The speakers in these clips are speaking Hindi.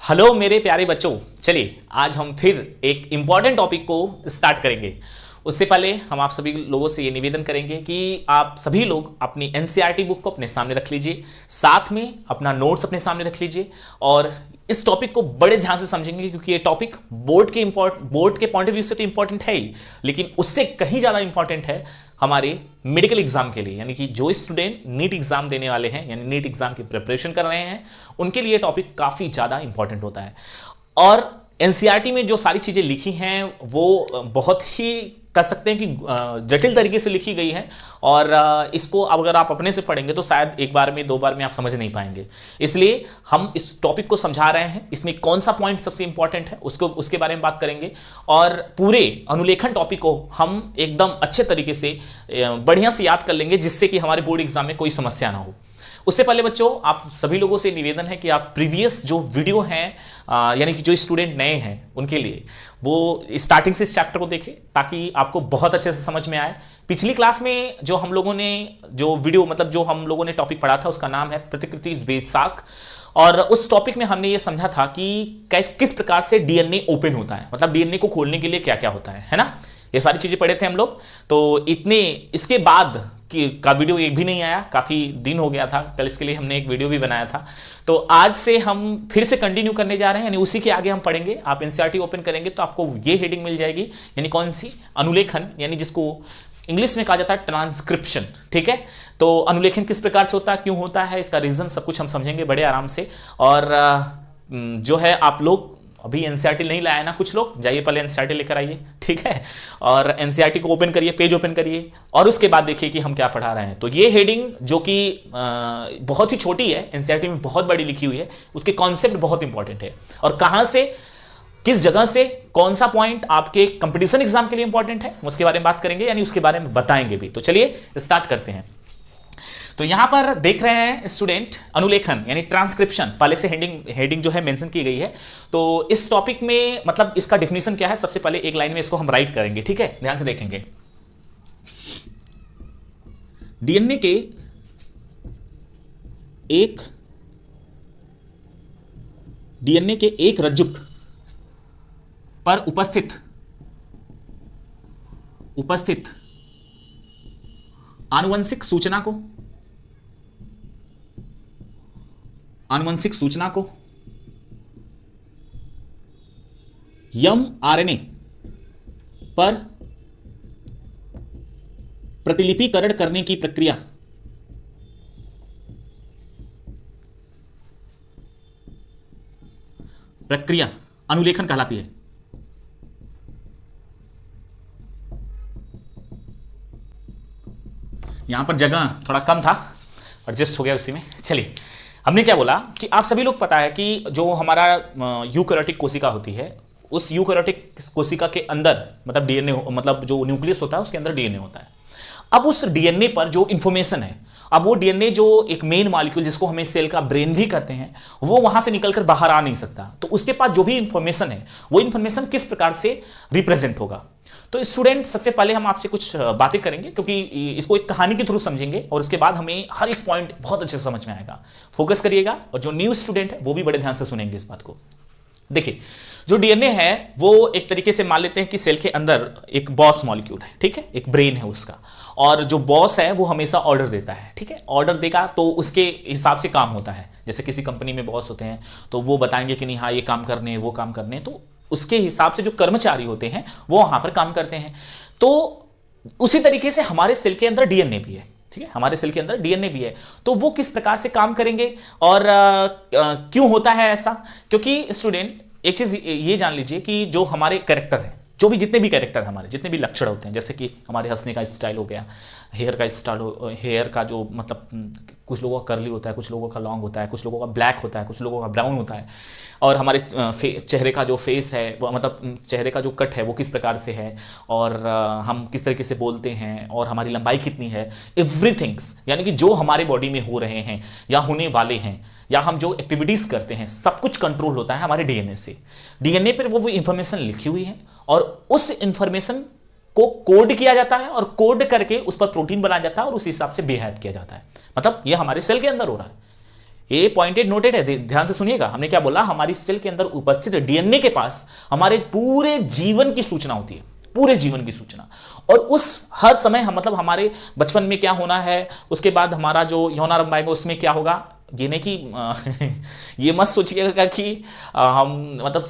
हेलो मेरे प्यारे बच्चों। चलिए आज हम फिर एक इंपॉर्टेंट टॉपिक को स्टार्ट करेंगे। उससे पहले हम आप सभी लोगों से ये निवेदन करेंगे कि आप सभी लोग अपनी एनसीईआरटी बुक को अपने सामने रख लीजिए, साथ में अपना नोट्स अपने सामने रख लीजिए और इस टॉपिक को बड़े ध्यान से समझेंगे, क्योंकि ये टॉपिक बोर्ड के पॉइंट ऑफ व्यू से तो इंपॉर्टेंट है ही, लेकिन उससे कहीं ज़्यादा इंपॉर्टेंट है हमारे मेडिकल एग्जाम के लिए। यानी कि जो स्टूडेंट नीट एग्जाम देने वाले हैं, यानी नीट एग्जाम की प्रिपरेशन कर रहे हैं, उनके लिए टॉपिक काफ़ी ज़्यादा इंपॉर्टेंट होता है। और एनसीईआरटी में जो सारी चीज़ें लिखी हैं वो बहुत ही कर सकते हैं कि जटिल तरीके से लिखी गई है, और इसको अब अगर आप अपने से पढ़ेंगे तो शायद एक बार में दो बार में आप समझ नहीं पाएंगे। इसलिए हम इस टॉपिक को समझा रहे हैं, इसमें कौन सा पॉइंट सबसे इंपॉर्टेंट है उसके बारे में बात करेंगे, और पूरे अनुलेखन टॉपिक को हम एकदम अच्छे तरीके से बढ़िया से याद कर लेंगे, जिससे कि हमारे बोर्ड एग्जाम में कोई समस्या ना हो। उससे पहले बच्चों, आप सभी लोगों से निवेदन है कि आप प्रीवियस जो वीडियो हैं, यानी कि जो स्टूडेंट नए हैं उनके लिए, वो स्टार्टिंग से इस चैप्टर को देखें ताकि आपको बहुत अच्छे से समझ में आए। पिछली क्लास में जो हम लोगों ने जो वीडियो मतलब जो हम लोगों ने टॉपिक पढ़ा था उसका नाम है प्रतिकृति वेदशाख, और उस टॉपिक में हमने ये समझा था कि किस प्रकार से डीएनए ओपन होता है, मतलब डीएनए को खोलने के लिए क्या क्या होता है ना। ये सारी चीजें पढ़े थे हम लोग। तो इतने इसके बाद का वीडियो एक भी नहीं आया, काफी दिन हो गया था, कल इसके लिए हमने एक वीडियो भी बनाया था। तो आज से हम फिर से कंटिन्यू करने जा रहे हैं, यानी उसी के आगे हम पढ़ेंगे। आप एनसीईआरटी ओपन करेंगे तो आपको ये हेडिंग मिल जाएगी, यानी कौन सी, अनुलेखन, यानी जिसको इंग्लिश में कहा जाता है ट्रांसक्रिप्शन। ठीक है, तो अनुलेखन किस प्रकार से होता है, क्यों होता है, इसका रीजन सब कुछ हम समझेंगे बड़े आराम से। और जो है आप लोग अभी एनसीईआरटी नहीं लाया ना, कुछ लोग जाइए पहले एनसीईआरटी लेकर आइए, ठीक है, और एनसीईआरटी को ओपन करिए, पेज ओपन करिए, और उसके बाद देखिए कि हम क्या पढ़ा रहे हैं। तो ये हेडिंग जो कि बहुत ही छोटी है, एनसीईआरटी में बहुत बड़ी लिखी हुई है, उसके कॉन्सेप्ट बहुत इंपॉर्टेंट है, और कहां से किस जगह से कौन सा पॉइंट आपके कंपटीशन एग्जाम के लिए इंपॉर्टेंट है उसके बारे में बात करेंगे, यानी उसके बारे में बताएंगे भी। तो चलिए स्टार्ट करते हैं। तो यहां पर देख रहे हैं स्टूडेंट, अनुलेखन यानी ट्रांसक्रिप्शन, पहले से हेडिंग जो है मेंशन की गई है। तो इस टॉपिक में मतलब इसका डेफिनेशन क्या है, सबसे पहले एक लाइन में इसको हम राइट करेंगे, ठीक है, ध्यान से देखेंगे। डीएनए के एक रज्जुक पर उपस्थित आनुवंशिक सूचना को एमआरएनए पर प्रतिलिपिकरण करने की प्रक्रिया अनुलेखन कहलाती है। यहां पर जगह थोड़ा कम था, एडजस्ट हो गया उसी में। चलिए, हमने क्या बोला कि आप सभी लोग पता है कि जो हमारा यूकैरियोटिक कोशिका होती है, उस यूकैरियोटिक कोशिका के अंदर मतलब डीएनए, मतलब जो न्यूक्लियस होता है उसके अंदर डीएनए होता है। अब उस डीएनए पर जो इंफॉर्मेशन है, अब वो डीएनए जो एक मेन मॉलिक्यूल जिसको हमें सेल का ब्रेन भी कहते हैं, वो वहां से निकलकर बाहर आ नहीं सकता। तो उसके पास जो भी इंफॉर्मेशन है, वो इंफॉर्मेशन किस प्रकार से रिप्रेजेंट होगा। तो स्टूडेंट, सबसे पहले हम आपसे कुछ बातें करेंगे, क्योंकि इसको एक कहानी के थ्रू समझेंगे, और उसके बाद हमें हर एक पॉइंट बहुत अच्छे से समझ में आएगा। फोकस करिएगा, और जो न्यू स्टूडेंट है वो भी बड़े ध्यान से सुनेंगे इस बात को। देखिए, जो डीएनए है वो एक तरीके से मान लेते हैं कि सेल के अंदर एक बॉस मॉलिक्यूल है, ठीक है, एक ब्रेन है उसका, और जो बॉस है वो हमेशा ऑर्डर देता है, ठीक है, ऑर्डर देगा तो उसके हिसाब से काम होता है। जैसे किसी कंपनी में बॉस होते हैं तो वो बताएंगे कि नहीं, हाँ ये काम करने वो काम करने, तो उसके हिसाब से जो कर्मचारी होते हैं वो वहां पर काम करते हैं। तो उसी तरीके से हमारे सेल के अंदर डीएनए भी है, ठीक है, हमारे सेल के अंदर डीएनए भी है। तो वो किस प्रकार से काम करेंगे और क्यों होता है ऐसा, क्योंकि स्टूडेंट एक चीज ये जान लीजिए कि जो हमारे कैरेक्टर है, जो भी जितने भी कैरेक्टर हमारे जितने भी लक्षण होते हैं, जैसे कि हमारे हंसने का स्टाइल हो गया, हेयर का स्टाइल हेयर का जो मतलब कुछ लोगों का कर्ली होता है, कुछ लोगों का लॉन्ग होता है, कुछ लोगों का ब्लैक होता है, कुछ लोगों का ब्राउन होता है, और हमारे चेहरे का जो फेस है, मतलब चेहरे का जो कट है वो किस प्रकार से है, और हम किस तरीके से बोलते हैं, और हमारी लंबाई कितनी है, एवरीथिंग्स, यानी कि जो हमारे बॉडी में हो रहे हैं या होने वाले हैं, या हम जो एक्टिविटीज करते हैं, सब कुछ कंट्रोल होता है हमारे डीएनए से। डीएनए पर वो इंफॉर्मेशन लिखी हुई है, और उस इंफॉर्मेशन को कोड किया जाता है, और कोड करके उस पर प्रोटीन बनाया जाता है, और उस हिसाब से बिहेव किया जाता है। मतलब ये हमारे सेल के अंदर हो रहा है। ये पॉइंटेड नोटेड है, ध्यान से सुनिएगा। हमने क्या बोला, हमारी सेल के अंदर उपस्थित डीएनए के पास हमारे पूरे जीवन की सूचना होती है, पूरे जीवन की सूचना। और उस हर समय हम मतलब हमारे बचपन में क्या होना है, उसके बाद हमारा जो यौनारंभ आएगा उसमें क्या होगा, ये नहीं कि ये मत सोचिएगा कि हम मतलब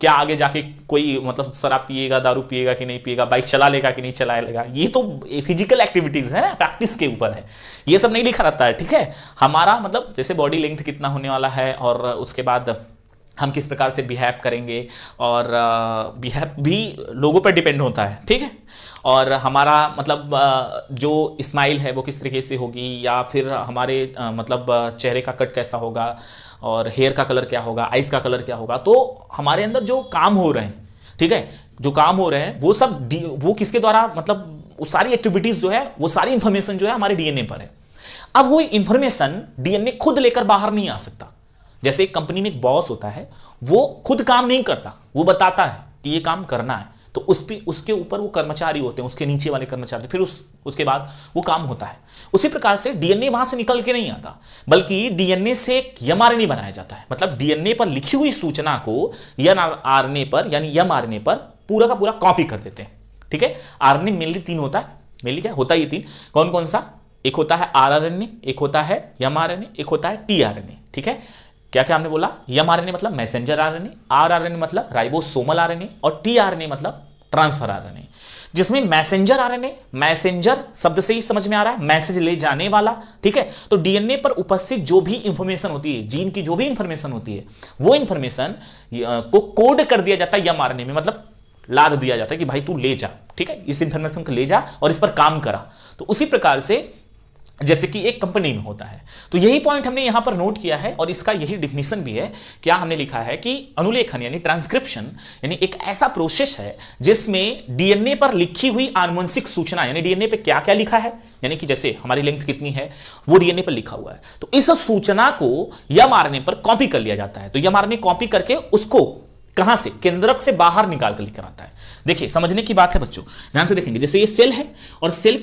क्या आगे जाके कोई मतलब शराब पिएगा, दारू पिएगा कि नहीं पिएगा, बाइक चला लेगा कि नहीं चला लेगा, ये तो फिजिकल एक्टिविटीज है ना, प्रैक्टिस के ऊपर है, ये सब नहीं लिखा रहता है। ठीक है, हमारा मतलब जैसे बॉडी लेंथ कितना होने वाला है और उसके बाद हम किस प्रकार से बिहेव करेंगे, और बिहेव भी लोगों पर डिपेंड होता है। ठीक है, और हमारा मतलब जो स्माइल है वो किस तरीके से होगी, या फिर हमारे मतलब चेहरे का कट कैसा होगा, और हेयर का कलर क्या होगा, आइज का कलर क्या होगा, तो हमारे अंदर जो काम हो रहे हैं, ठीक है, जो काम हो रहे हैं वो सब वो किसके द्वारा, मतलब वो सारी एक्टिविटीज जो है, वो सारी इंफॉर्मेशन जो है हमारे डीएनए पर है। अब वो इंफॉर्मेशन डीएनए खुद लेकर बाहर नहीं आ सकता। जैसे एक कंपनी में एक बॉस होता है, वो खुद काम नहीं करता, वो बताता है कि ये काम करना है, तो उसके ऊपर वो कर्मचारी होते हैं, उसके नीचे वाले कर्मचारी, फिर उसके बाद वो काम होता है। उसी प्रकार से डीएनए वहां से निकल के नहीं आता, बल्कि डीएनए से एक एमआरएनए बनाया जाता है। मतलब डीएनए पर लिखी हुई सूचना को एमआरएनए पर, यानी एमआरएनए पर पूरा का पूरा कॉपी कर देते हैं। ठीक है, आरएनए मेनली 3 होता है, मेनली क्या होता है, ये 3 कौन कौन सा, एक होता है आरआरएनए, एक होता है एमआरएनए, एक होता है टीआरएनए। ठीक है, क्या क्या हमने बोला, एमआरएनए मतलब मैसेंजर आरएनए, आरआरएनए मतलब राइबोसोमल आरएनए, और टीआरएनए मतलब ट्रांसफर आरएनए। जिसमें मैसेंजर आरएनए, मैसेंजर शब्द से ही समझ में आ रहा है, मैसेज ले जाने वाला। ठीक है, तो डीएनए पर उपस्थित जो भी इंफॉर्मेशन होती है, जीन की जो भी इंफॉर्मेशन होती है, वो इंफॉर्मेशन को कोड कर दिया जाता है एमआरएनए में, मतलब लाद दिया जाता है कि भाई तू ले जा, ठीक है, इस इंफॉर्मेशन को ले जा और इस पर काम करा। तो उसी प्रकार से जैसे कि एक कंपनी में होता है। तो यही पॉइंट हमने यहां पर नोट किया है, और इसका यही डिफिनेशन भी है। क्या हमने लिखा है कि अनुलेखन यानी ट्रांसक्रिप्शन यानी एक ऐसा प्रोसेस है जिसमें डीएनए पर लिखी हुई आनुवंशिक सूचना, यानी डीएनए पे क्या क्या लिखा है, यानी कि जैसे हमारी लेंथ कितनी है वो डीएनए पर लिखा हुआ है, तो इस सूचना को एमआरएनए पर कॉपी कर लिया जाता है। तो एमआरएनए कॉपी करके उसको कहां से, केंद्रक से बाहर निकाल कर लेकर आता है। देखिए समझने की बात है बच्चों, ध्यान से देखेंगे। जैसे ये सेल है, और सेल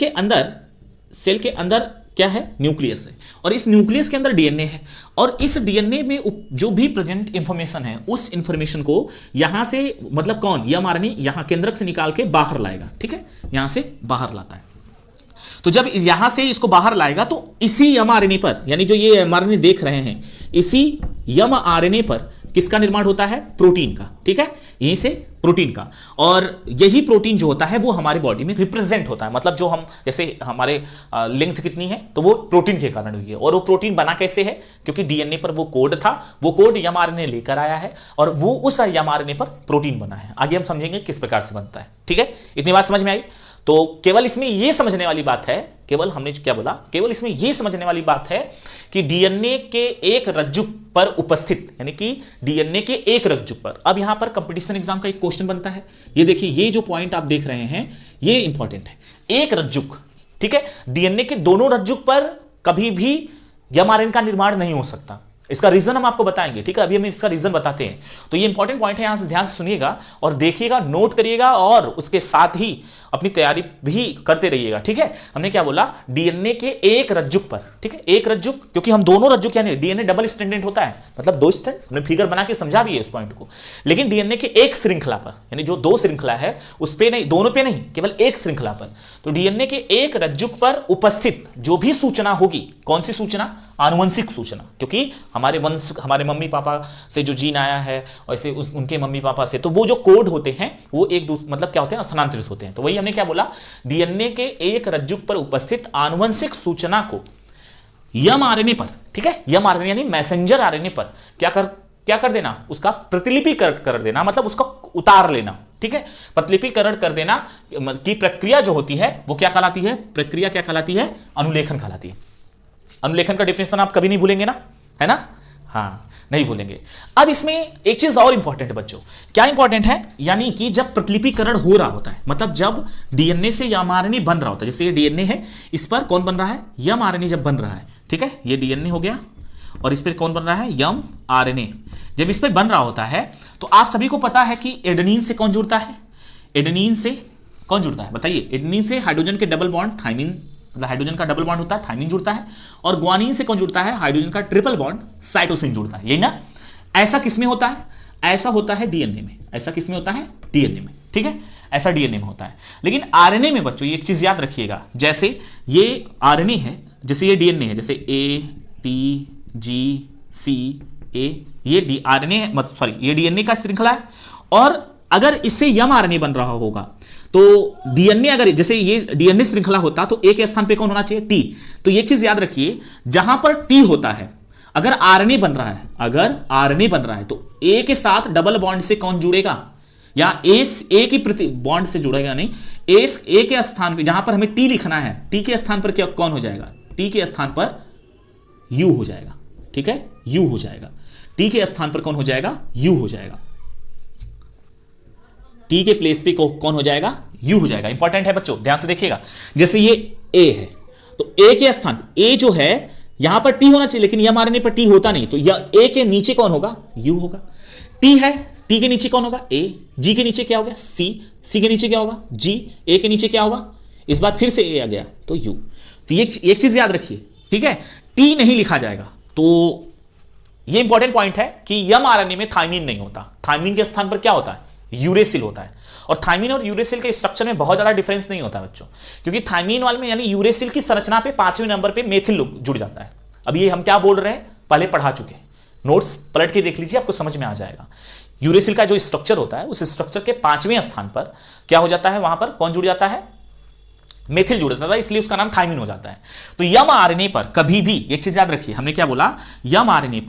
के अंदर क्या है, न्यूक्लियस है, और इस न्यूक्लियस के अंदर डीएनए है, और इस डीएनए में जो भी प्रेजेंट इंफॉर्मेशन है, उस इंफॉर्मेशन को यहां से मतलब कौन, एमआरएनए यहां केंद्रक से निकाल के बाहर लाएगा। ठीक है, यहां से बाहर लाता है। तो जब यहां से इसको बाहर लाएगा तो इसी एमआरएनए पर, यानी जो ये एमआरएनए देख रहे हैं, इसी एमआरएनए पर किसका निर्माण होता है, प्रोटीन का। ठीक है, यहीं से प्रोटीन का, और यही प्रोटीन जो होता है वो हमारी बॉडी में रिप्रेजेंट होता है। मतलब जो हम जैसे हमारे लेंथ कितनी है, तो वो प्रोटीन के कारण हुई है। और वो प्रोटीन बना कैसे है, क्योंकि डीएनए पर वो कोड था, वो कोड एमआरएनए लेकर आया है, और वो उस एमआरएनए पर प्रोटीन बना है। आगे हम समझेंगे किस प्रकार से बनता है। ठीक है, इतनी बात समझ में आई। तो केवल इसमें यह समझने वाली बात है, केवल हमने क्या बोला, केवल इसमें यह समझने वाली बात है कि डीएनए के एक रज्जु पर उपस्थित, यानी कि डीएनए के एक रज्जु पर। अब यहां पर कंपटीशन एग्जाम का एक क्वेश्चन बनता है, ये देखिए, ये जो पॉइंट आप देख रहे हैं ये इंपॉर्टेंट है। एक रज्जुक, ठीक है, डीएनए के दोनों रज्जुक पर कभी भी एमआरएनए का निर्माण नहीं हो सकता। इसका रीजन हम आपको बताएंगे। ठीक है, अभी हम इसका रीजन बताते हैं। तो ये इंपॉर्टेंट पॉइंट है, यहां से ध्यान से सुनिएगा और देखिएगा, नोट करिएगा, और उसके साथ ही अपनी तैयारी भी करते रहिएगा। ठीक है, हमने क्या बोला, डीएनए के एक रज्जुक पर। ठीक है, एक रज्जुक, क्योंकि हम दोनों रज्जुक, यानी डीएनए डबल स्ट्रैंडेड होता है, मतलब 2 स्ट्रैंड, हमने फिगर बना के समझा भी है इस पॉइंट को। लेकिन डीएनए के एक श्रृंखला पर, यानी जो 2 श्रृंखला है उस पे नहीं, दोनों पे नहीं, केवल एक श्रृंखला पर। तो डीएनए के एक रज्जुक पर उपस्थित जो भी सूचना होगी, कौन सी सूचना, आनुवंशिक सूचना, क्योंकि हमारे वंश, हमारे मम्मी पापा से जो जीन आया है, वैसे उनके मम्मी पापा से, तो वो जो कोड होते हैं वो एक दूसरे मतलब क्या होते हैं, स्थानांतरित होते हैं। तो वही हमने क्या बोला, डीएनए के एक रज्जुक पर उपस्थित आनुवंशिक सूचना को एमआरएनए पर, ठीक है, एमआरएनए यानी मैसेंजर आरएनए पर क्या कर देना, उसका प्रतिलिपिकरण कर देना, मतलब उसका उतार लेना। ठीक है, प्रतिलिपिकरण कर देना की प्रक्रिया जो होती है वो क्या कहलाती है, प्रक्रिया क्या कहलाती है, अनुलेखन कहलाती है। अनुलेखन का डेफिनेशन आप कभी नहीं भूलेंगे ना, है ना, हाँ नहीं भूलेंगे। अब इसमें एक चीज और इंपॉर्टेंट है बच्चों, क्या इंपॉर्टेंट है, यानी कि जब प्रतिलिपिकरण हो रहा होता है, मतलब जब डीएनए से एमआरएनए बन रहा होता है, जैसे ये डीएनए है, इस पर कौन बन रहा है, एमआरएनए जब बन रहा है। ठीक है, ये डीएनए हो गया, और इस पर कौन बन रहा है, एमआरएनए। जब इस पर बन रहा होता है तो आप सभी को पता है कि एडेनिन से कौन जुड़ता है, एडेनिन से कौन जुड़ता है, बताइए, एडेनिन से हाइड्रोजन के डबल बॉन्ड थाइमिन मतलब हाइड्रोजन का डबल बॉन्ड होता है, थायमिन जुड़ता है, और ग्वानिन से कौन जुड़ता है, हाइड्रोजन का ट्रिपल बॉन्ड साइटोसिन जुड़ता है, यही ना। ऐसा किसमें होता है, ऐसा होता है डीएनए में, ऐसा किसमें होता है, डीएनए में, ठीक है, ऐसा डीएनए में होता है। लेकिन आरएनए में बच्चों एक चीज याद रखिएगा, जैसे ये आरएनए है, जैसे ये डीएनए है, जैसे ए टी जी सी ए, ये आरएनए है, मतलब सॉरी ये डीएनए का श्रृंखला है, और अगर इससे यम आरएनए बन रहा होगा तो डीएनए, अगर जैसे ये डीएनए श्रृंखला होता तो ए के स्थान पे कौन होना चाहिए, टी। तो ये चीज याद रखिए, जहां पर टी होता है, अगर आरएनए बन रहा है, अगर आरएनए बन रहा है तो ए के साथ डबल बॉन्ड से कौन जुड़ेगा, या ए की प्रति बॉन्ड से जुड़ेगा नहीं, ए के स्थान पे जहां पर हमें टी लिखना है, टी के स्थान पर क्या कौन हो जाएगा, टी के स्थान पर यू हो जाएगा, ठीक है, यू हो जाएगा, टी के स्थान पर कौन हो जाएगा, यू हो जाएगा, टी के प्लेस पे कौन हो जाएगा, यू हो जाएगा। इंपॉर्टेंट है बच्चों, ध्यान से देखिएगा, जैसे ये ए है तो ए के स्थान, ए जो है यहां पर टी होना चाहिए, लेकिन यम आरएनए पर टी होता नहीं, तो ए के नीचे कौन होगा, यू होगा। टी है, टी के नीचे कौन होगा, ए, जी के नीचे क्या होगा, सी, सी के नीचे क्या होगा, जी, ए के नीचे क्या होगा, इस बार फिर से ए आ गया तो यू। तो एक चीज याद रखिए, ठीक है, टी नहीं लिखा जाएगा। तो ये इंपॉर्टेंट पॉइंट है कि यम आरएनए में थायमिन नहीं होता, थायमिन के स्थान पर क्या होता है, यूरेसिल होता है। और थायमिन और यूरेसिल के स्ट्रक्चर में बहुत ज्यादा डिफरेंस नहीं होता बच्चों, क्योंकि थायमिन वाले में यानी यूरेसिल की संरचना पे 5वें नंबर पे मेथिल जुड़ जाता है। अब ये हम क्या बोल रहे हैं, पहले पढ़ा चुके हैं, नोट्स पलट के देख लीजिए, आपको समझ में आ जाएगा। यूरेसिल का जो स्ट्रक्चर होता है, उस स्ट्रक्चर के 5वें स्थान पर क्या हो जाता है, वहां पर कौन जुड़ जाता है, मेथिल जुड़ जाता है, इसलिए उसका नाम थायमिन हो जाता है। तो यम आरएनए पर कभी भी एक चीज याद रखिए, हमने क्या बोला, यम आरएनए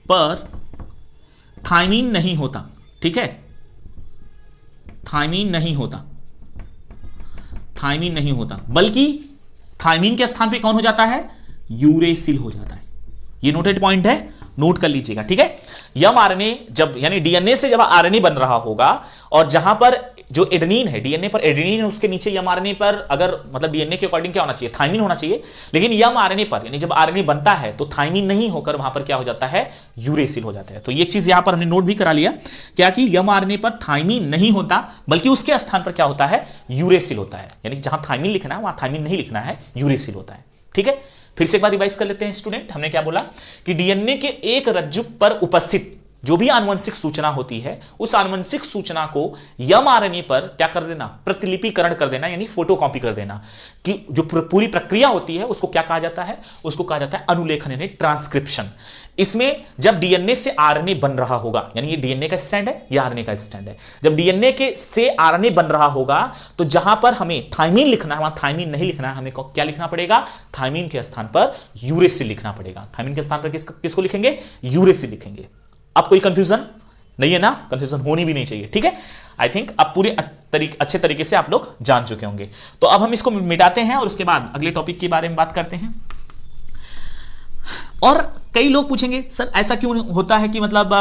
पर थायमिन नहीं होता, ठीक है, थायमिन नहीं होता, थायमिन नहीं होता, बल्कि थायमिन के स्थान पे कौन हो जाता है, यूरेसिल हो जाता है। ये नोटेड पॉइंट है, नोट कर लीजिएगा, ठीक है। यम आरएनए जब यानी डीएनए से जब आरएनए बन रहा होगा, और जहां पर जो एडेनिन है, डीएनए पर एडेनिन है, उसके नीचे यम आरएनए पर अगर मतलब डीएनए के अकॉर्डिंग क्या होना चाहिए, थायमिन होना चाहिए, लेकिन यम आरएनए पर यानी जब आरएनए बनता है तो थायमिन नहीं होकर वहां पर क्या हो जाता है, यूरेसिल हो जाता है। तो ये चीज यहां पर हमने नोट भी करा लिया, क्या कि यम आरएनए पर थायमिन नहीं होता, बल्कि उसके स्थान पर क्या होता है, यूरेसिल होता है। यानी जहां थायमिन लिखना है वहां थायमिन नहीं लिखना है, यूरेसिल होता है, ठीक है। फिर से एक बार रिवाइज कर लेते हैं स्टूडेंट, हमने क्या बोला कि डीएनए के एक रज्जु पर उपस्थित जो भी आनुवंशिक सूचना होती है, उस आनुवंशिक सूचना को यम आरएनए पर क्या कर देना, प्रतिलिपिकरण कर देना, यानी फोटोकॉपी कर देना, कि जो पूरी प्रक्रिया होती है उसको क्या कहा जाता है, उसको कहा जाता है अनुलेखन यानी ट्रांसक्रिप्शन। इसमें जब डीएनए से आरएनए बन रहा होगा, यानी ये डीएनए का स्टैंड है, ये आरएनए का स्टैंड है, जब डीएनए के से आरएनए बन रहा होगा तो जहां पर हमें थायमिन लिखना है वहां थायमिन नहीं लिखना है, हमें क्या लिखना पड़ेगा, थायमिन के स्थान पर यूरेसिल लिखना पड़ेगा। थायमिन के स्थान पर किसको लिखेंगे, यूरेसिल लिखेंगे। अब कोई कंफ्यूजन नहीं है ना, कंफ्यूजन होनी भी नहीं चाहिए, ठीक है। आई थिंक अब पूरे अच्छे तरीके से आप लोग जान चुके होंगे। तो अब हम इसको मिटाते हैं और उसके बाद अगले टॉपिक के बारे में बात करते हैं। और कई लोग पूछेंगे सर ऐसा क्यों होता है कि मतलब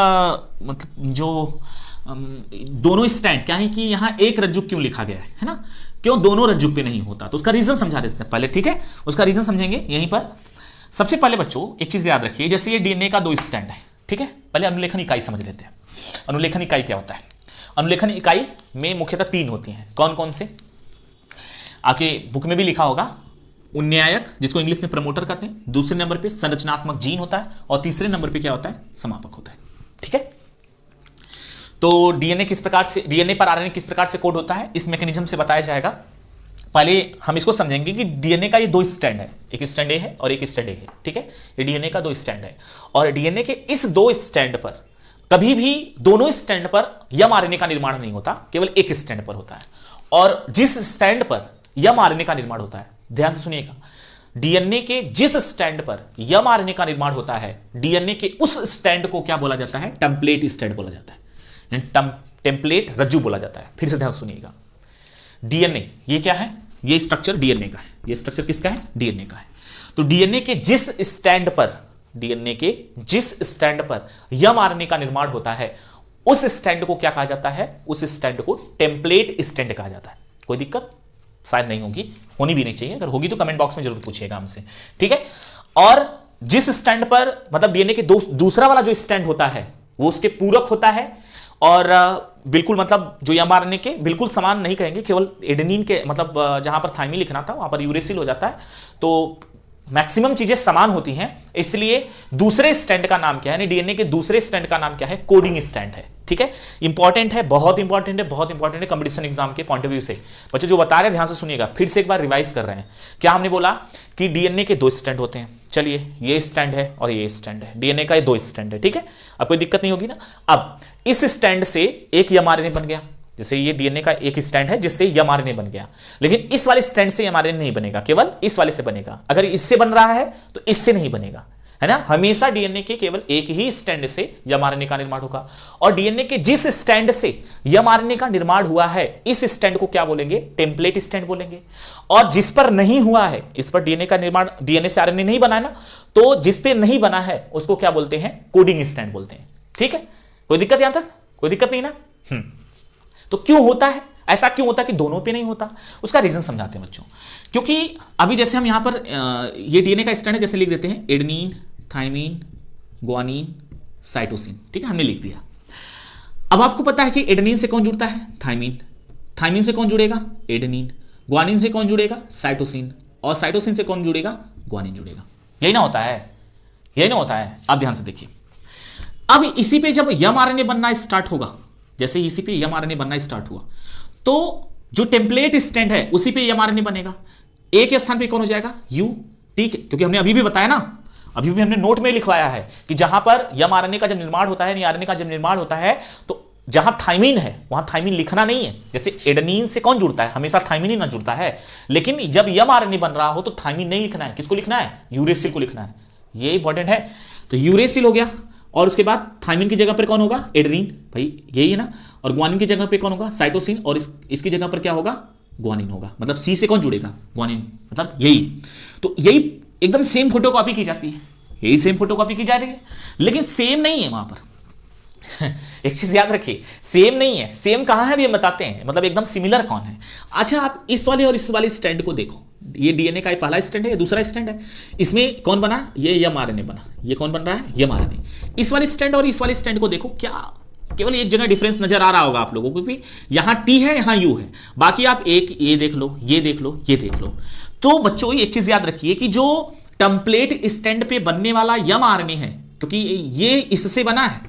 जो दोनों स्टैंड क्या है कि यहां एक रज्जु क्यों लिखा गया है ना, क्यों दोनों रज्जु पे नहीं होता, तो उसका रीजन समझा देते हैं पहले, ठीक है। उसका रीजन समझेंगे यहीं पर। सबसे पहले बच्चों एक चीज याद रखिए, जैसे ये डीएनए का 2 स्टैंड है, ठीक है। पहले अनुलेखन इकाई समझ लेते हैं। अनुलेखन इकाई क्या होता है, अनुलेखन इकाई में मुख्यतः 3 होती हैं, कौन कौन से, आपके बुक में भी लिखा होगा, उन्यायक जिसको इंग्लिश में प्रमोटर कहते हैं, दूसरे नंबर पे संरचनात्मक जीन होता है, और तीसरे नंबर पे क्या होता है, समापक होता है, ठीक है। तो डीएनए किस प्रकार से, डीएनए पर आरएनए किस प्रकार से कोड होता है, इस मैकेनिज्म से बताया जाएगा। पहले हम इसको समझेंगे कि डीएनए का ये 2 स्टैंड है, एक स्टैंड ए है और एक स्टैंड ए है, ठीक है। ये डीएनए का 2 स्टैंड है, और डीएनए के इस 2 स्टैंड पर कभी भी दोनों स्टैंड पर यम आरएनए का निर्माण नहीं होता, केवल एक स्टैंड पर होता है। और जिस स्टैंड पर यम आरएनए का निर्माण होता है, ध्यान से सुनिएगा, डीएनए के जिस स्टैंड पर यम आरएनए का निर्माण होता है, डीएनए के उस स्टैंड को क्या बोला जाता है, टेम्पलेट स्टैंड बोला जाता है, टेम्पलेट रज्जु बोला जाता है। फिर से ध्यान सुनिएगा, डीएनए ये क्या है, ये स्ट्रक्चर डीएनए का है, ये स्ट्रक्चर किसका है, डीएनए का है। तो डीएनए के जिस स्टैंड पर, डीएनए के जिस स्टैंड पर यम आरएनए का निर्माण होता है, उस स्टैंड को क्या कहा जाता है, उस स्टैंड को टेम्पलेट स्टैंड कहा जाता है। कोई दिक्कत शायद नहीं होगी, होनी भी नहीं चाहिए, अगर होगी तो कमेंट बॉक्स में जरूर पूछिएगा हमसे, ठीक है। और जिस स्टैंड पर मतलब डीएनए के दूसरा वाला जो स्टैंड होता है वो उसके पूरक होता है, और बिल्कुल मतलब जो mRNA के बिल्कुल समान नहीं कहेंगे, केवल एडेनिन के मतलब जहां पर थाइमिन लिखना था वहां पर यूरेसिल हो जाता है, तो मैक्सिमम चीजें समान होती हैं। इसलिए दूसरे स्टैंड का नाम क्या है, यानी डीएनए के दूसरे स्टैंड का नाम क्या है, कोडिंग स्टैंड है। ठीक है, इंपॉर्टेंट है, बहुत इंपॉर्टेंट है, बहुत इंपॉर्टेंट है कंपटीशन एग्जाम के पॉइंट ऑफ व्यू से। बच्चों जो बता रहे हैं ध्यान से सुनिएगा, फिर से एक बार रिवाइज कर रहे हैं। क्या हमने बोला कि डीएनए के 2 स्टैंड होते हैं। चलिए, ये स्टैंड है और ये स्टैंड है, डीएनए का ये 2 स्टैंड है। ठीक है, अब कोई दिक्कत नहीं होगी ना। अब इस स्टैंड से एक mRNA बन गया, जैसे ये डीएनए का एक स्टैंड है जिससे mRNA बन गया, लेकिन इस वाले स्टैंड से mRNA नहीं बनेगा, केवल इस वाले से बनेगा। अगर इससे बन रहा है तो इससे नहीं बनेगा, है ना। हमेशा डीएनए के केवल एक ही स्टैंड से mRNA का निर्माण होगा, और डीएनए के जिस स्टैंड से mRNA का निर्माण हुआ है, इस स्टैंड को क्या बोलेंगे, टेम्पलेट स्टैंड बोलेंगे। और जिस पर नहीं हुआ है, इस पर डीएनए का निर्माण, डीएनए से आरएनए नहीं बना है ना, तो जिस पे नहीं बना है उसको क्या बोलते हैं, कोडिंग स्टैंड बोलते हैं। ठीक है, कोई दिक्कत यहां तक, कोई दिक्कत नहीं ना। तो क्यों होता है ऐसा, क्यों होता है कि दोनों पे नहीं होता, उसका रीजन समझाते हैं बच्चों। क्योंकि अभी जैसे हम यहां पर ये डीएनए का स्टैंड है, जैसे लिख देते हैं एडेनिन, थाइमिन, ग्वानिन, साइटोसिन। ठीक है, हमने लिख दिया। अब आपको पता है कि एडेनिन से कौन जुड़ता है, थाइमिन, थाइमिन से कौन जुड़ेगा, एडेनिन, ग्वानिन से कौन जुड़ेगा, साइटोसिन, और साइटोसिन से कौन जुड़ेगा, ग्वानिन जुड़ेगा। यही ना होता है, यही ना होता है। अब ध्यान से देखिए, अब इसी पे जब mRNA बनना स्टार्ट होगा, जैसे इसी पे mRNA बनना स्टार्ट हुआ, तो जो टेम्पलेट स्टैंड है उसी पे mRNA बनेगा। ए के स्थान पे कौन हो जाएगा, U। ठीक है, क्योंकि हमने अभी भी बताया ना, अभी भी हमने नोट में लिखवाया है कि जहां पर mRNA का जब निर्माण होता है, आरएनए का जब निर्माण होता है, तो जहां थाइमिन है वहां थाइमिन लिखना नहीं है। जैसे एडेनिन से कौन जुड़ता है, हमेशा थाइमिन ही ना जुड़ता है, लेकिन जब mRNA बन रहा हो तो थाइमिन नहीं लिखना है, किसको लिखना है, यूरेसिल को लिखना है। ये इंपॉर्टेंट है। तो यूरेसिल हो गया, और उसके बाद थाइमिन की जगह पर कौन होगा, एडेनिन, भाई यही है ना, और ग्वानिन की जगह पे कौन होगा, साइटोसिन, और इसकी जगह पर क्या होगा, ग्वानिन होगा। मतलब सी से कौन जुड़ेगा, ग्वानिन, मतलब यही। तो यही एकदम सेम फोटोकॉपी की जाती है, यही सेम फोटोकॉपी की जा रही है, लेकिन सेम नहीं है वहां पर। एक चीज याद रखिए, सेम नहीं है। सेम कहां है ये बताते हैं, मतलब एकदम सिमिलर कौन है। अच्छा, आप इस वाले और इस वाले स्टैंड को देखो, ये डीएनए का पहला स्टैंड है, ये दूसरा स्टैंड है। इसमें कौन बना, ये mRNA बना। ये कौन बन रहा है, mRNA। इस वाले स्टैंड और इस वाले स्टैंड को देखो, क्या केवल एक जगह डिफरेंस नजर आ रहा होगा आप लोगों को, क्योंकि यहां T है, यहां U है। बाकी आप एक ये देख लो, ये देख लो, ये देख लो। तो बच्चों एक चीज याद रखिए कि जो टेम्पलेट स्टैंड पे बनने वाला mRNA है, क्योंकि ये इससे बना है,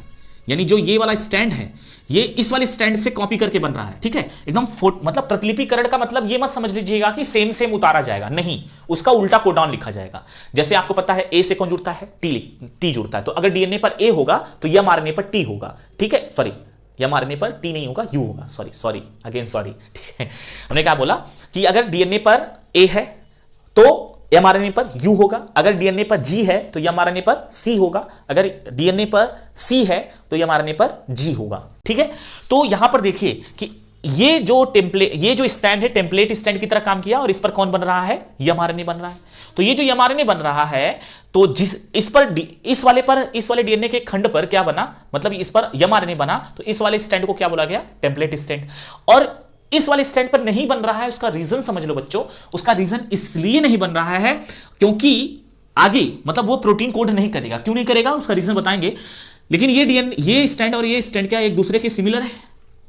यानी जो ये वाला स्टैंड है ये इस वाले स्टैंड से कॉपी करके बन रहा है। ठीक है, एकदम मतलब प्रतिलिपिकरण का मतलब ये मत समझ लीजिएगा कि सेम सेम उतारा जाएगा, नहीं, उसका उल्टा कोडान लिखा जाएगा। जैसे आपको पता है ए से कौन जुड़ता है, टी जुड़ता है, तो अगर डीएनए पर ए होगा तो mRNA पर टी होगा। ठीक है, सॉरी, mRNA पर टी नहीं होगा, यू होगा। Sorry again sorry. ठीक है, हमने क्या बोला कि अगर डीएनए पर ए है तो mRNA पर U होगा, अगर डीएनए पर G है तो mRNA पर C होगा, अगर डीएनए पर C है तो mRNA पर G होगा। ठीक है, तो यहां पर देखिए कि ये जो स्टैंड है टेम्पलेट स्टैंड की तरह काम किया, और इस पर कौन बन रहा है, mRNA बन रहा है। तो ये जो mRNA बन रहा है, तो इस वाले डीएनए के खंड पर क्या बना, मतलब इस पर mRNA बना, तो इस वाले स्टैंड को क्या बोला गया, टेम्पलेट स्टैंड। और इस वाले स्टैंड पर नहीं बन रहा है, उसका रीजन समझ लो बच्चों। उसका रीजन इसलिए नहीं बन रहा है क्योंकि आगे मतलब वो प्रोटीन कोड नहीं करेगा। क्यों नहीं करेगा, उसका रीजन बताएंगे। लेकिन ये स्टैंड और ये स्टैंड क्या एक दूसरे के सिमिलर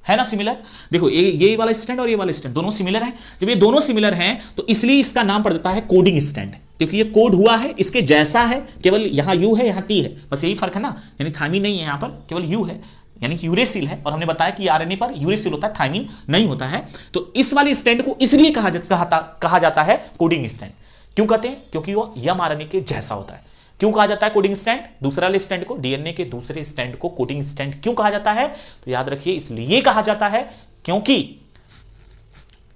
है ना, सिमिलर। देखो ये वाला स्टैंड और ये वाला स्टैंड दोनों सिमिलर हैं। जब ये दोनों सिमिलर हैं तो इसलिए इसका नाम पड़ जाता है कोडिंग स्टैंड, क्योंकि ये कोड हुआ है इसके जैसा है, केवल यहां यू है यहां टी है, बस यही फर्क है ना। यानी थाइमिन नहीं है यहां पर, केवल यू है, यानी कि यूरेसिल है। और हमने बताया कि आरएनए पर यूरेसिल होता है, थाइमिन नहीं होता है। तो इस वाले स्टैंड को इसलिए कहा जाता है कोडिंग स्टैंड। क्यों कहते हैं, क्योंकि वो mRNA के जैसा होता है। क्यों कहा जाता है कोडिंग स्टैंड, दूसरा वाले स्टैंड को, डीएनए के दूसरे स्टैंड को कोडिंग स्टैंड क्यों कहा जाता है, तो याद रखिए इसलिए कहा जाता है क्योंकि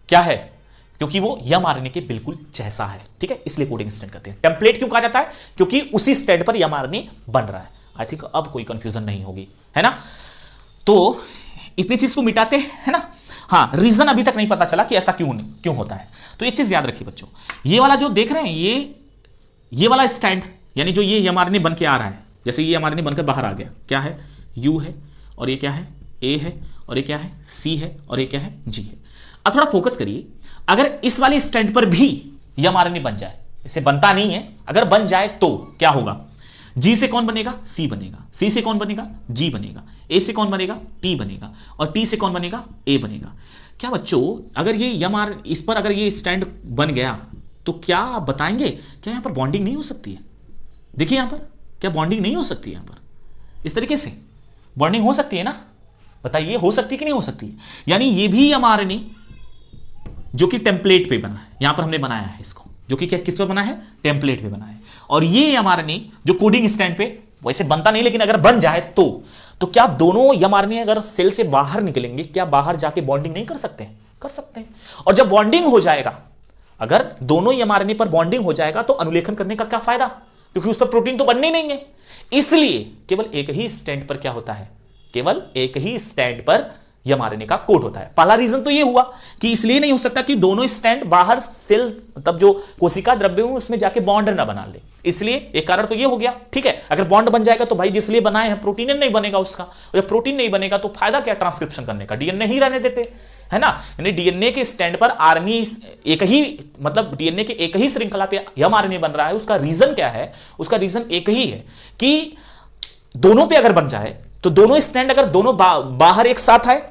क्या है, क्योंकि वो mRNA के बिल्कुल जैसा है। ठीक है, इसलिए कोडिंग स्टैंड कहते हैं। टेम्पलेट क्यों कहा जाता है, क्योंकि उसी स्टैंड पर mRNA बन रहा है। आई थिंक अब कोई कंफ्यूजन नहीं होगी, है ना। तो इतनी चीज को मिटाते हैं ना। हाँ, रीजन अभी तक नहीं पता चला कि ऐसा क्यों होता है। तो ये चीज याद रखिए बच्चों, ये वाला जो देख रहे हैं, ये वाला स्टैंड, यानी जो ये mRNA बन के आ रहा है, जैसे ये mRNA बनकर बाहर आ गया, क्या है, U है, और ये क्या है, A है, और ये क्या है, C है, और ये क्या है, G है। अब थोड़ा फोकस करिए, अगर इस वाले स्टैंड पर भी mRNA बन जाए, इसे बनता नहीं है, अगर बन जाए तो क्या होगा, जी से कौन बनेगा, सी बनेगा, सी से कौन बनेगा, जी बनेगा, ए से कौन बनेगा, टी बनेगा, और टी से कौन बनेगा, ए बनेगा। क्या बच्चों अगर ये यम आर इस पर अगर ये स्टैंड बन गया तो क्या आप बताएंगे क्या यहां पर बॉन्डिंग नहीं हो सकती है? देखिए यहां पर क्या बॉन्डिंग नहीं हो सकती है? यहां पर इस तरीके से बॉन्डिंग हो सकती है ना? बताइए हो सकती है कि नहीं हो सकती? यानी ये भी mRNA जो कि टेम्पलेट पे बना है, यहां पर हमने बनाया है इसको, जो कि क्या किस पे बना है, टेम्पलेट पे बना है। और ये mRNA जो कोडिंग स्टैंड पे वैसे बनता नहीं, लेकिन अगर बन जाए तो क्या दोनों mRNA अगर सेल से बाहर निकलेंगे, क्या बाहर जाके बॉन्डिंग नहीं कर सकते हैं? कर सकते हैं। और जब बॉन्डिंग हो जाएगा, अगर दोनों mRNA पर बॉन्डिंग हो जाएगा तो अनुलेखन करने का क्या फायदा, क्योंकि उस पर प्रोटीन तो बनने ही नहीं है। इसलिए केवल एक ही स्टैंड पर क्या होता है, केवल एक ही स्टैंड पर mRNA का कोड होता है। पहला रीजन तो ये हुआ कि इसलिए नहीं हो सकता कि दोनों स्टैंड बाहर सेल मतलब जो कोशिका द्रव्य है उसमें जाके बॉन्ड ना बना ले, इसलिए एक कारण तो ये हो गया। ठीक है, अगर बॉन्ड बन जाएगा तो भाई जिसलिए बनाए हैं प्रोटीन नहीं बनेगा उसका, और जब प्रोटीन नहीं बनेगा तो फायदा क्या ट्रांसक्रिप्शन करने का, डीएनए ही रहने देते, है ना। यानी डीएनए के स्टैंड पर आरएनए एक ही मतलब डीएनए के एक ही श्रृंखला पे mRNA बन रहा है। उसका रीजन क्या है? उसका रीजन एक ही है कि दोनों पे अगर बन जाए तो दोनों स्टैंड अगर दोनों बाहर एक साथ आए,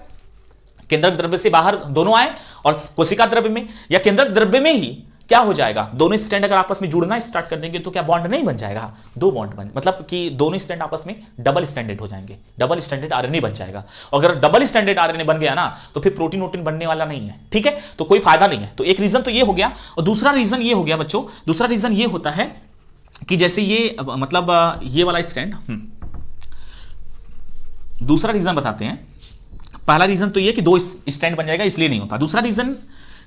केंद्रक द्रव्य से बाहर दोनों आए और कोशिका द्रव्य में या केंद्रक द्रव्य में ही क्या हो जाएगा, दोनों स्टैंड अगर आपस में जुड़ना स्टार्ट कर देंगे तो क्या बॉन्ड नहीं बन जाएगा? दो बॉन्ड बन मतलब कि दोनों स्टैंड आपस में डबल स्टैंडर्ड हो जाएंगे, डबल स्टैंडर्ड आरएनए बन जाएगा। और अगर डबल स्टैंडर्ड आरएनए बन गया ना तो फिर प्रोटीन वोटीन बनने वाला नहीं है। ठीक है, तो कोई फायदा नहीं है। तो एक रीजन तो ये हो गया। और दूसरा रीजन ये हो गया बच्चों, दूसरा रीजन ये होता है कि जैसे ये मतलब ये वाला स्टैंड, दूसरा रीजन बताते हैं। पहला रीजन तो ये कि दो स्टैंड बन जाएगा इसलिए नहीं होता। दूसरा रीजन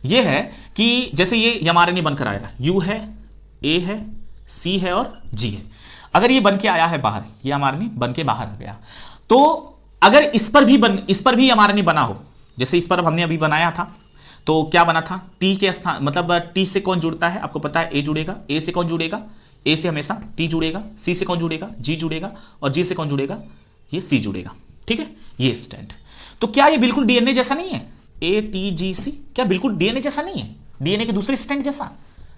ये है कि जैसे ये mRNA बनकर आएगा, U है, A है, C है और G है। अगर ये बन के आया है बाहर, ये mRNA बन के बाहर आ गया, तो अगर इस पर भी mRNA बना हो, जैसे इस पर हमने अभी बनाया था, तो क्या बना था, T के स्थान मतलब T से कौन जुड़ता है आपको पता है, A जुड़ेगा। A से कौन जुड़ेगा, A से हमेशा T जुड़ेगा। C से कौन जुड़ेगा, G जुड़ेगा। और G से कौन जुड़ेगा, ये C जुड़ेगा। ठीक है, ये स्टैंड। तो क्या ये बिल्कुल डीएनए जैसा नहीं है? ATGC क्या बिल्कुल डीएनए जैसा नहीं है? डीएनए के दूसरे स्टैंड जैसा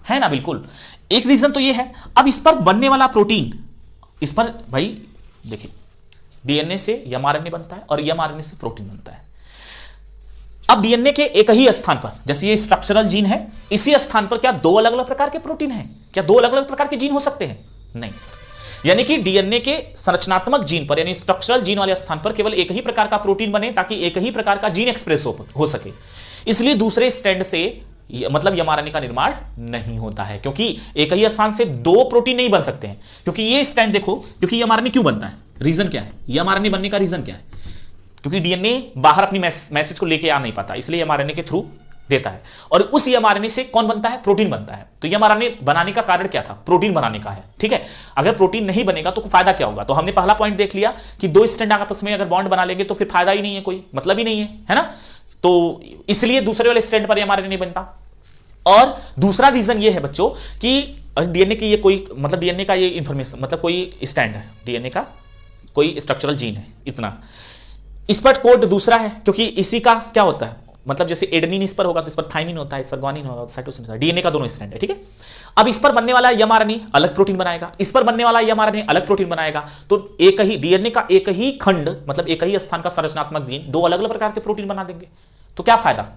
है ना? बिल्कुल। एक रीजन तो ये है। अब इस पर बनने वाला प्रोटीन, इस पर भाई देखिए डीएनए से mRNA बनता है और mRNA से प्रोटीन बनता है। अब डीएनए के एक ही स्थान पर, जैसे ये स्ट्रक्चरल जीन है, इसी स्थान पर क्या दो अलग अलग प्रकार के प्रोटीन हैं? क्या दो अलग अलग प्रकार के जीन हो सकते हैं? नहीं सर। यानी कि डीएनए के संरचनात्मक जीन पर यानी स्ट्रक्चरल जीन वाले स्थान पर केवल एक ही प्रकार का प्रोटीन बने ताकि एक ही प्रकार का जीन एक्सप्रेस हो सके। इसलिए दूसरे स्टैंड से मतलब mRNA का निर्माण नहीं होता है, क्योंकि एक ही स्थान से दो प्रोटीन नहीं बन सकते हैं। क्योंकि ये स्टैंड देखो, क्योंकि mRNA क्यों बनता है, रीजन क्या है, mRNA बनने का रीजन क्या है? क्योंकि डीएनए बाहर अपनी मैसेज को लेके आ नहीं पाता, इसलिए mRNA के थ्रू देता है। और उस mRNA से कौन बनता है, प्रोटीन बनता है। तो mRNA बनाने का कारण क्या था, प्रोटीन बनाने का है। ठीक है, अगर प्रोटीन नहीं बनेगा तो फायदा क्या होगा? तो हमने पहला पॉइंट देख लिया कि दो स्टैंड आपस में अगर बॉन्ड बना लेंगे तो फिर फायदा ही नहीं है, कोई मतलब ही नहीं है ना। तो इसलिए दूसरे वाले स्टैंड पर mRNA नहीं बनता। और दूसरा रीजन ये है बच्चों कि डीएनए की ये कोई मतलब डीएनए का ये इंफॉर्मेशन मतलब कोई स्टैंड है, डीएनए का कोई स्ट्रक्चरल जीन है, इतना इस पर कोड दूसरा है, क्योंकि इसी का क्या होता है मतलब जैसे एडेनिन इस पर होगा तो इस पर थाइमिन होता है, इस पर ग्वानिन होगा, साइटोसिन होता है। डीएनए का दोनों स्टैंड है। ठीक है, अब इस पर बनने वाला mRNA अलग प्रोटीन बनाएगा, इस पर बनने वाला mRNA अलग प्रोटीन बनाएगा। तो एक ही डीएनए का एक ही खंड मतलब एक ही स्थान का संरचनात्मक जीन दो अलग अलग प्रकार के प्रोटीन बना देंगे, तो क्या फायदा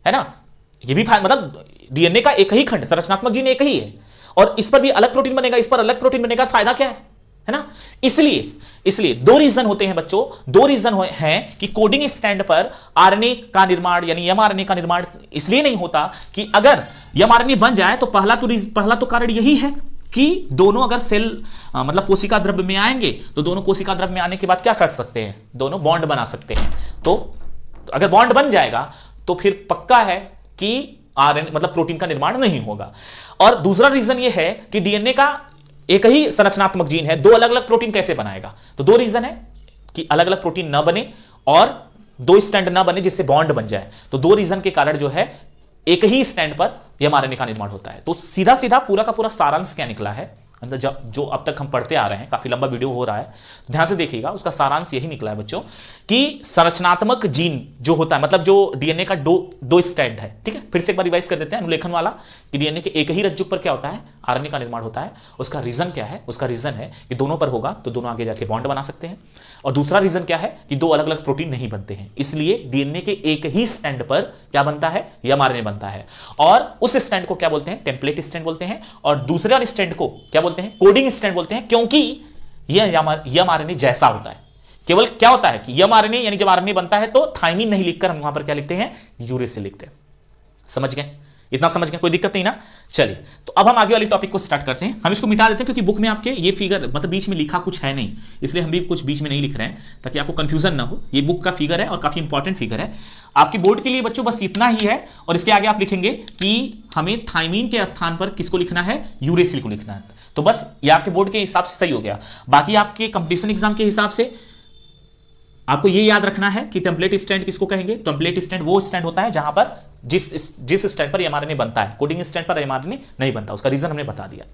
है ना। ये भी फायदा मतलब डीएनए का एक ही खंड संरचनात्मक जीन एक ही है और इस पर भी अलग प्रोटीन बनेगा, इस पर अलग प्रोटीन बनेगा, फायदा क्या है ना। इसलिए दो रीजन होते हैं बच्चों, दो रीजन हैं कि कोडिंग स्टैंड पर आरएनए का निर्माण यानी mRNA का निर्माण इसलिए नहीं होता कि अगर mRNA बन जाए तो पहला तो कारण यही है कि दोनों अगर सेल मतलब कोशिका द्रव्य में आएंगे तो दोनों कोशिका द्रव्य में आने के बाद क्या कर सकते हैं, दोनों बॉन्ड बना सकते हैं। तो अगर बॉन्ड बन जाएगा तो फिर पक्का है कि आरएनए मतलब प्रोटीन का निर्माण नहीं होगा। और दूसरा रीजन यह है कि डीएनए का एक ही संरचनात्मक जीन है, दो अलग अलग प्रोटीन कैसे बनाएगा। तो दो रीजन है कि अलग अलग प्रोटीन ना बने और दो स्टैंड ना बने जिससे बॉन्ड बन जाए। तो दो रीजन के कारण जो है एक ही स्टैंड पर mRNA का निर्माण होता है। तो सीधा सीधा पूरा का पूरा सारांश क्या निकला है, मतलब जो अब तक हम पढ़ते आ रहे हैं, काफी लंबा वीडियो हो रहा है, तो ध्यान से देखिएगा, उसका सारांश यही निकला है बच्चों कि संरचनात्मक जीन जो होता है, मतलब जो डीएनए का दो स्टैंड है, ठीक है। फिर से एक बार रिवाइज कर देते हैं अनुलेखन वाला, कि डीएनए के एक ही रज्जु पर क्या होता है, आरएनए का निर्माण होता है। उसका रीजन क्या है? उसका रीजन है कि दोनों पर होगा तो दोनों आगे जाके बॉन्ड बना सकते हैं, और दूसरा रीजन क्या है कि दो अलग अलग प्रोटीन नहीं बनते हैं, इसलिए डीएनए के एक ही स्टैंड पर क्या बनता है, एमआरएनए बनता है। और उस स्टैंड को क्या बोलते हैं? टेम्पलेट स्टैंड बोलते हैं, और दूसरे वाले स्टैंड को क्या बोलते हैं? कोडिंग स्टैंड बोलते हैं, क्योंकि यह एमआरएनए जैसा होता है। केवल क्या होता है कि एमआरएनए यानी जब आरएनए बनता है तो थाइमिन नहीं लिखकर हम वहां पर क्या लिखते हैं? यूरेसिल लिखते हैं। समझ गए? इतना समझ गए? कोई दिक्कत नहीं ना? चलिए, तो अब हम आगे वाली टॉपिक को स्टार्ट करते हैं। हम इसको मिटा देते हैं क्योंकि बुक में आपके ये फिगर मतलब बीच में लिखा कुछ है नहीं, इसलिए हम भी कुछ बीच में नहीं लिख रहे हैं ताकि आपको कंफ्यूजन ना हो। ये बुक का फिगर है और काफी इंपॉर्टेंट फिगर है आपकी बोर्ड के लिए बच्चों, बस इतना ही है। और इसके आगे आप लिखेंगे कि हमें थाइमिन के स्थान पर किसको लिखना है? यूरेसिल को लिखना है। तो बस ये आपके बोर्ड के हिसाब से सही हो गया। बाकी आपके कंपटीशन एग्जाम के हिसाब से आपको ये याद रखना है कि टेम्पलेट स्टैंड किसको कहेंगे? टेम्पलेट स्टैंड वो स्टैंड होता है जहां पर जिस स्टैंड पर एमआरएनए बनता है, कोडिंग स्टैंड पर एमआरएनए नहीं बनता। उसका रीजन हमने बता दिया।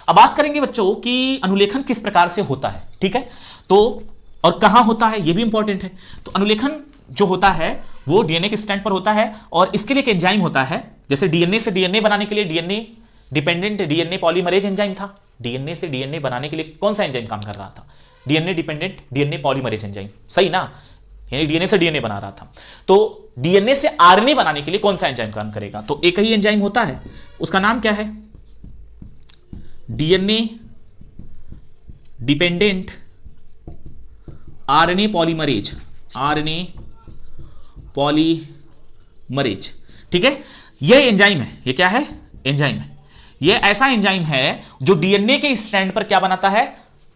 अब बात करेंगे बच्चों कि अनुलेखन किस प्रकार से होता है, ठीक है। तो और कहां होता है ये भी इंपॉर्टेंट है। तो अनुलेखन जो होता है वो डीएनए के स्टैंड पर होता है, और इसके लिए एक एंजाइम होता है। जैसे डीएनए से डीएनए बनाने के लिए DNA dependent DNA polymerase enzyme था। डीएनए से डीएनए बनाने के लिए कौन सा एंजाइम काम कर रहा था? DNA dependent DNA polymerase enzyme, सही ना? यानी डीएनए से डीएनए बना रहा था। तो डीएनए से आरएनए बनाने के लिए कौन सा एंजाइम काम करेगा? तो एक ही एंजाइम होता है, उसका नाम क्या है? DNA dependent RNA polymerase, RNA polymerase, ठीक है। यह एंजाइम है, ये क्या है? एंजाइम है। यह ऐसा एंजाइम है जो डीएनए के स्टैंड पर क्या बनाता है?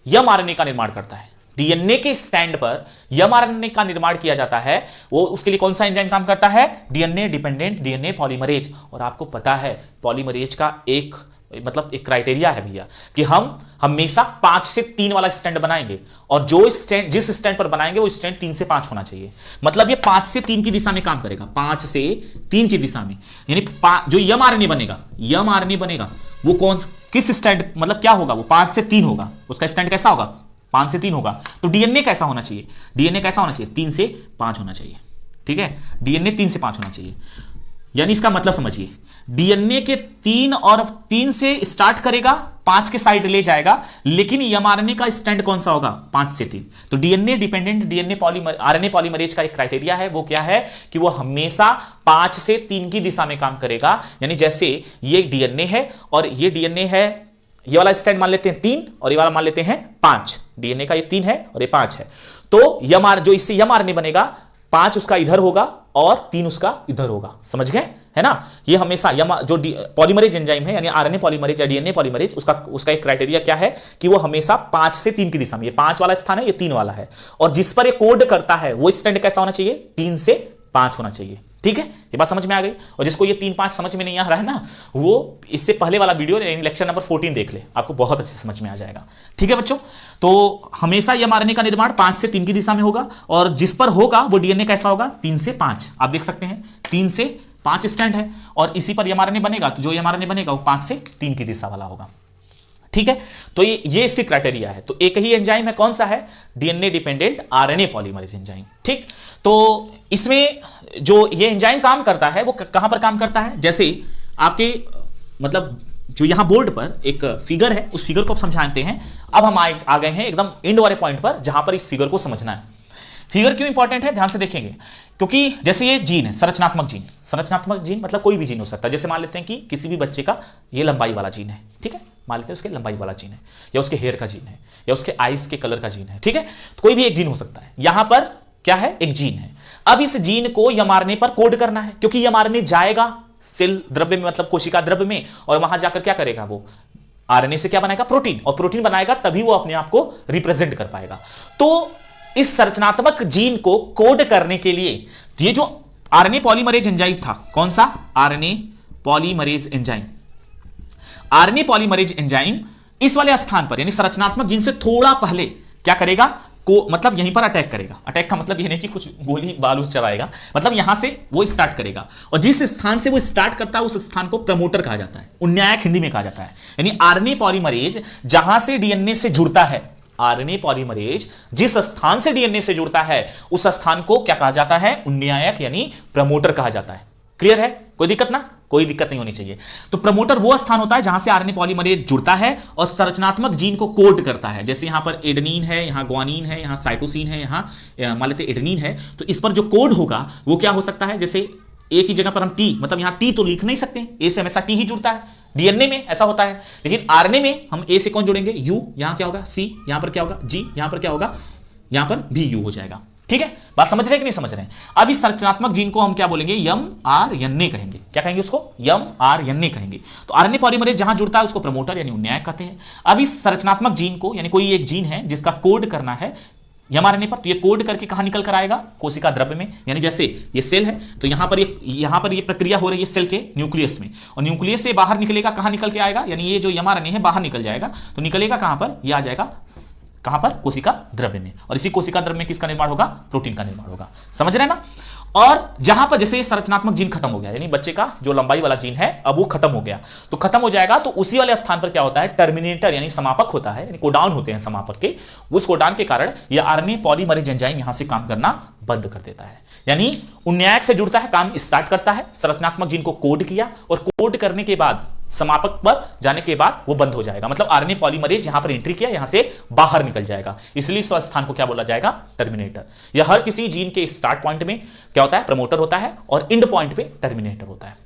एमआरएनए का निर्माण करता है। डीएनए के स्टैंड पर एमआरएनए का निर्माण किया जाता है, वो उसके लिए कौन सा एंजाइम काम करता है? DNA dependent DNA polymerase. और आपको पता है पॉलीमरेज का एक क्राइटेरिया है भैया कि हम हमेशा 5 से 3 वाला स्टैंड बनाएंगे, और जो स्टैंड जिस स्टैंड पर बनाएंगे वो स्टैंड 3 से 5 होना चाहिए। मतलब ये 5 से 3 की दिशा में काम करेगा, 5 से 3 की दिशा में। यानी जो एमआरएनए बनेगा वो किस स्टैंड, मतलब क्या होगा? वो 5 से 3 होगा। उसका स्टैंड कैसा होगा? 5 से 3 होगा। तो डीएनए कैसा होना चाहिए? डीएनए कैसा होना चाहिए? 3 से 5 होना चाहिए, ठीक है। डीएनए 3 से 5 होना चाहिए। यानी इसका मतलब समझिए, डीएनए के 3 से स्टार्ट करेगा, 5 के साइड ले जाएगा, लेकिन एमआरएनए का स्टैंड कौन सा होगा? 5 से 3। तो DNA dependent DNA RNA polymerase का एक क्राइटेरिया है, वो क्या है कि वो हमेशा 5 से 3 की दिशा में काम करेगा। यानी जैसे ये डीएनए है और ये डीएनए है, ये वाला स्टैंड मान लेते हैं 3 और ये वाला मान लेते हैं 5। डीएनए का ये 3 है और ये 5 है। तो जो इससे एमआरएनए बनेगा, 5 उसका इधर होगा और 3 उसका इधर होगा। समझ गए? है ना? ये हमेशा जो पॉलीमरेज एंजाइम है यानी आरएनए पॉलीमरेज या डीएनए पॉलीमरेज, उसका एक क्राइटेरिया क्या है कि वो हमेशा 5 से 3 की दिशा में, ये 5 वाला स्थान है, ये 3 वाला है, और जिस पर ये कोड करता है वो स्टैंड कैसा होना चाहिए? 3 से 5 होना चाहिए, ठीक है। ये बात समझ में आ गई। और जिसको ये 3-5 समझ में नहीं आ रहा है ना, वो इससे पहले वाला वीडियो लेक्चर नंबर 14 देख ले, आपको बहुत अच्छे से समझ में आ जाएगा, ठीक है बच्चों। तो हमेशा एमआरएनए का निर्माण 5 से 3 की दिशा में होगा, और जिस पर होगा वो डीएनए कैसा होगा? 3 से 5। आप देख सकते हैं 3 से 5 स्टैंड है, और इसी पर एमआरएनए बनेगा, तो जो एमआरएनए बनेगा वो 5 से 3 की दिशा वाला होगा, ठीक है। तो ये इसकी क्राइटेरिया है। तो एक ही एंजाइम है, कौन सा है? DNA dependent RNA polymerase enzyme, ठीक। तो इसमें जो ये एंजाइम काम करता है वो कहां पर काम करता है? जैसे आपके मतलब जो यहां बोर्ड पर एक फिगर है, उस फिगर को समझाते हैं। अब हम आ गए हैं एकदम एंड वाले पॉइंट पर, जहां पर इस फिगर को समझना है। फिगर क्यों इंपॉर्टेंट है? ध्यान से देखेंगे, क्योंकि जैसे ये जीन है, संरचनात्मक जीन मतलब कोई भी जीन हो सकता है। जैसे मान लेते हैं कि किसी भी बच्चे का ये लंबाई वाला जीन है, ठीक है। मान लेते हैं उसके लंबाई वाला जीन है, या उसके हेयर का जीन है, या उसके आइस के कलर का जीन है, ठीक है। तो कोई भी एक जीन हो सकता है। यहां पर क्या है? एक जीन है। अब इस जीन को एमआरएनए पर कोड करना है, क्योंकि एमआरएनए जाएगा सेल द्रव्य में, मतलब कोशिका द्रव्य में, और वहां जाकर क्या करेगा? वो आरएनए से क्या बनाएगा? प्रोटीन, और प्रोटीन बनाएगा तभी वो अपने आप को रिप्रेजेंट कर पाएगा। तो इस संरचनात्मक जीन को कोड करने के लिए ये जो आरएनए पॉलीमरेज एंजाइम था, कौन सा? RNA polymerase enzyme. RNA polymerase enzyme इस वाले स्थान पर यानी संरचनात्मक जीन से थोड़ा पहले क्या करेगा? को मतलब यहीं पर अटैक करेगा। अटैक का मतलब ये नहीं कि कुछ गोली बारूद चलाएगा, मतलब यहां से वो स्टार्ट करेगा और जिस स्थान से वो स्टार्ट करता है उस स्थान को प्रमोटर कहा जाता है, उन्नायक हिंदी में कहा जाता है। यानी आरएनए पॉलीमरेज जहां से डीएनए से जुड़ता है, आरएनए पॉलीमरेज जिस स्थान से डीएनए से जुड़ता है उस स्थान को क्या कहा जाता है, उन्नायक यानी प्रमोटर कहा जाता है। क्लियर है? कोई दिक्कत ना, कोई दिक्कत नहीं होनी चाहिए। तो प्रमोटर वो स्थान होता है जहां से आरएनए पॉलीमरेज जुड़ता है और संरचनात्मक जीन को कोड करता है। जैसे यहां पर एडेनिन है, यहां ग्वानिन है, यहां साइटोसिन है, यहां मान लेते एडेनिन है, तो इस पर जो कोड होगा वो क्या हो सकता है, जैसे ए की जगह पर हम टी, मतलब यहां टी तो लिख नहीं सकते, ए से हमेशा टी ही जुड़ता है, डीएनए में ऐसा होता है। लेकिन आरएनए में हम ए से कौन जोड़ेंगे, यू, यहां क्या होगा सी, यहां पर क्या होगा जी, यहां पर क्या होगा, यहां पर भी यू हो जाएगा। ठीक है, बात समझ रहे हैं कि नहीं समझ रहे हैं? अब इस संरचनात्मक जीन को हम क्या बोलेंगे, यम आर एन ए कहेंगे। क्या कहेंगे उसको, यम आर एन ए कहेंगे। तो आरएनए पॉलीमरेज जहां जुड़ता है उसको प्रमोटर यानी उन्नायक कहते हैं। अब इस संरचनात्मक जीन को, यानी कोई एक जीन है जिसका कोड करना है एमआरएनए पर, तो ये कोड करके कहां निकल कर आएगा, कोशिका द्रव्य में। यानी जैसे ये सेल है तो यहां पर ये प्रक्रिया हो रही है सेल के न्यूक्लियस में, और न्यूक्लियस से बाहर निकलेगा, कहां निकल के आएगा, यानी ये जो एमआरएनए है बाहर निकल जाएगा, तो निकलेगा कहां पर, ये आ जाएगा कहां पर, कोशिका द्रव्य में। और इसी कोशिका द्रव्य में किसका निर्माण होगा, प्रोटीन का निर्माण होगा। समझ रहे हैं ना? और जहां पर जैसे संरचनात्मक जीन खत्म हो गया, यानी बच्चे का जो लंबाई वाला जीन है अब वो खत्म हो गया, तो खत्म हो जाएगा, तो उसी वाले स्थान पर क्या होता है, टर्मिनेटर यानी समापक होता है, यानी कोडाउन होते हैं समापक के। उस कोडाउन के कारण यह आरएनए पॉलीमरेज एंजाइम यहां से काम करना बंद कर देता है। यानी उन्नायक से जुड़ता है, काम स्टार्ट करता है, संरचनात्मक जीन को कोड किया और कोड करने के बाद समापक पर जाने के बाद वो बंद हो जाएगा। मतलब आरएनए पॉलीमरेज यहां पर एंट्री किया, यहां से बाहर निकल जाएगा, इसलिए इस स्थान को क्या बोला जाएगा, टर्मिनेटर। यह हर किसी जीन के स्टार्ट पॉइंट में क्या होता है, प्रमोटर होता है, और एंड पॉइंट पे टर्मिनेटर होता है।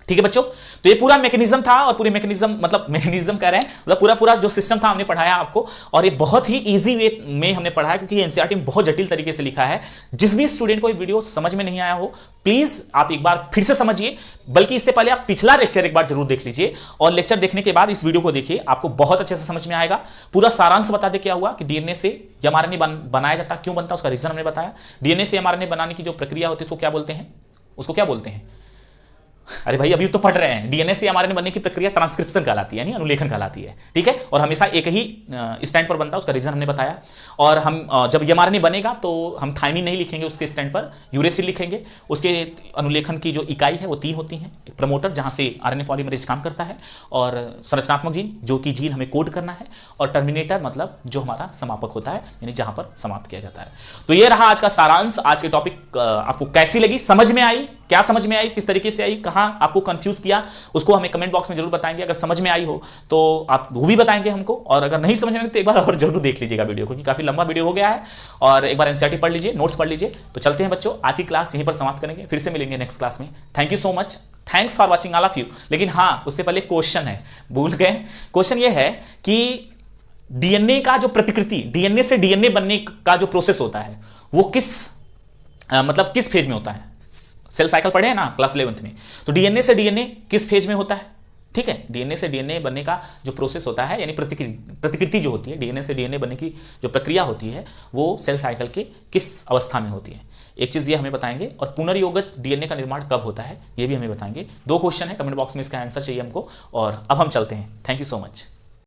ठीक है बच्चों, तो ये पूरा मैकेनिज्म था, और पूरे मैकेनिज्म मतलब मैकेनिज्म कह रहे हैं, मतलब पूरा जो सिस्टम था हमने पढ़ाया आपको, और ये बहुत ही इजी वे में हमने पढ़ाया, क्योंकि एनसीईआरटी में बहुत जटिल तरीके से लिखा है। जिस भी स्टूडेंट को ये वीडियो समझ में नहीं आया हो, प्लीज आप एक बार फिर से समझिए, बल्कि इससे पहले आप पिछला लेक्चर एक बार जरूर देख लीजिए, और लेक्चर देखने के बाद इस वीडियो को देखिए, आपको बहुत अच्छे से समझ में आएगा। पूरा सारांश बता दे क्या हुआ कि डीएनए से एमआरएनए बनाया जाता, क्यों बनता, उसका रीजन हमने बताया। डीएनए से एमआरएनए बनाने की जो प्रक्रिया होती है उसको क्या बोलते हैं, उसको क्या बोलते हैं, अरे भाई अभी तो पढ़ रहे हैं। डीएनए से एमआरएनए बनने की प्रक्रिया ट्रांसक्रिप्शन कहलाती है, यानी अनुलेखन कहलाती है। ठीक है, और हमेशा एक ही स्टैंड पर बनता है, उसका रीजन हमने बताया। और हम जब एमआरएनए बनेगा तो हम थायमिन नहीं लिखेंगे उसके स्टैंड पर, यूरेसिल लिखेंगे। उसके अनुलेखन की जो इकाई है वो 3 होती हैं, एक प्रमोटर जहां से आरएनए पॉलीमरेज काम करता है, और संरचनात्मक जीन जो कि जीन हमें कोड करना है, और टर्मिनेटर मतलब जो हमारा समापक होता है, यानी जहां पर समाप्त किया जाता है। तो ये रहा आज का सारांश। आज के टॉपिक आपको कैसी लगी, समझ में आई, क्या समझ में आई, किस तरीके से आई, कहां आपको कंफ्यूज किया, उसको हमें कमेंट बॉक्स में जरूर बताएंगे। अगर समझ में आई हो तो आप वो भी बताएंगे हमको, और अगर नहीं समझ में आई तो एक बार और जरूर देख लीजिएगा वीडियो, क्योंकि काफी लंबा वीडियो हो गया है। और एक बार एनसीईआरटी पढ़ लीजिए, नोट्स पढ़ लीजिए। तो चलते हैं बच्चों, आज की क्लास यहीं पर समाप्त करेंगे, फिर से मिलेंगे नेक्स्ट क्लास में। Thank you so much, thanks for watching all of you. लेकिन हाँ, उससे पहले क्वेश्चन है, भूल गए। क्वेश्चन ये है कि डीएनए का जो प्रतिकृति, डीएनए से डीएनए बनने का जो प्रोसेस होता है वो किस फेज में होता है। सेल साइकिल पढ़े हैं ना क्लास 11th में, तो डीएनए से डीएनए किस फेज में होता है। ठीक है, डीएनए से डीएनए बनने का जो प्रोसेस होता है, यानी प्रतिकृति जो होती है, डीएनए से डीएनए बनने की जो प्रक्रिया होती है वो सेल साइकिल के किस अवस्था में होती है। एक चीज ये हमें बताएंगे, और पुनर्योगत डीएनए का निर्माण कब होता है ये भी हमें बताएंगे। 2 क्वेश्चन है, कमेंट बॉक्स में इसका आंसर चाहिए हमको। और अब हम चलते हैं। Thank you so much.